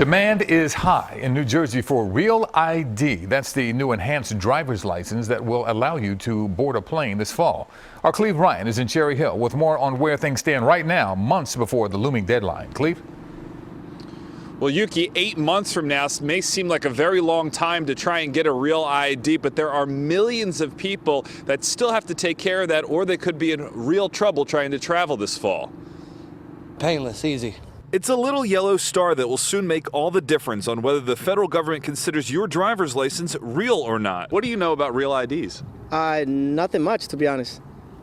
Demand is high in New Jersey for Real ID. That's the new enhanced driver's license that will allow you to board a plane this fall. Our Cleve Bryan is in Cherry Hill with more on where things stand right now, months before the looming deadline. Cleve? Well, Yuki, 8 months from now may seem like a very long time to try and get a real ID, but there are millions of people that still have to take care of that, or they could be in real trouble trying to travel this fall. Painless, easy. It's a little yellow star that will soon make all the difference on whether the federal government considers your driver's license real or not. What do you know about real IDs? Nothing much, to be honest.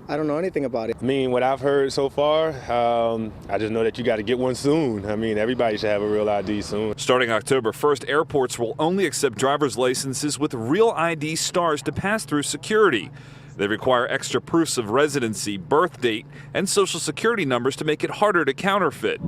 I don't know anything about it. I mean, what I've heard so far, I just know that you got to get one soon. I mean, everybody should have a real ID soon. Starting October 1st, airports will only accept driver's licenses with real ID stars to pass through security. They require extra proofs of residency, birth date, and social security numbers to make it harder to counterfeit.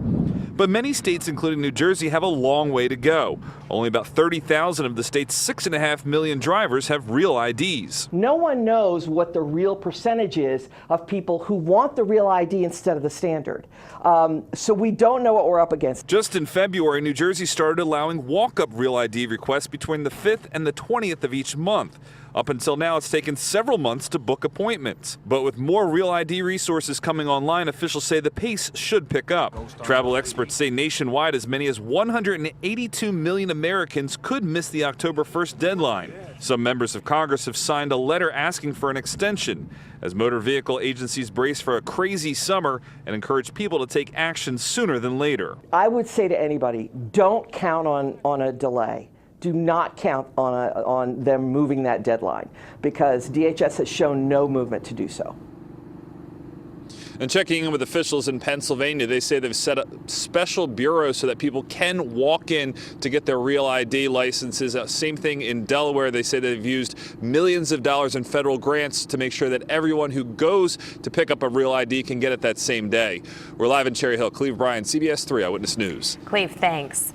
But many states, including New Jersey, have a long way to go. Only about 30,000 of the state's 6.5 million drivers have real IDs. No one knows what the real percentage is of people who want the real ID instead of the standard. So we don't know what we're up against. Just in February, New Jersey started allowing walk-up real ID requests between the 5th and the 20th of each month. Up until now, it's taken several months to book appointments. But with more real ID resources coming online, officials say the pace should pick up. Travel experts say nationwide as many as 182 million Americans could miss the October 1st deadline. Some members of Congress have signed a letter asking for an extension as motor vehicle agencies brace for a crazy summer and encourage people to take action sooner than later. I would say to anybody, don't count on a delay. Do not count on them moving that deadline, because DHS has shown no movement to do so. And checking in with officials in Pennsylvania, they say they've set up special bureaus so that people can walk in to get their real ID licenses. Same thing in Delaware. They say they've used millions of dollars in federal grants to make sure that everyone who goes to pick up a real ID can get it that same day. We're live in Cherry Hill. Cleve Bryan, CBS 3 Eyewitness News. Cleve, thanks.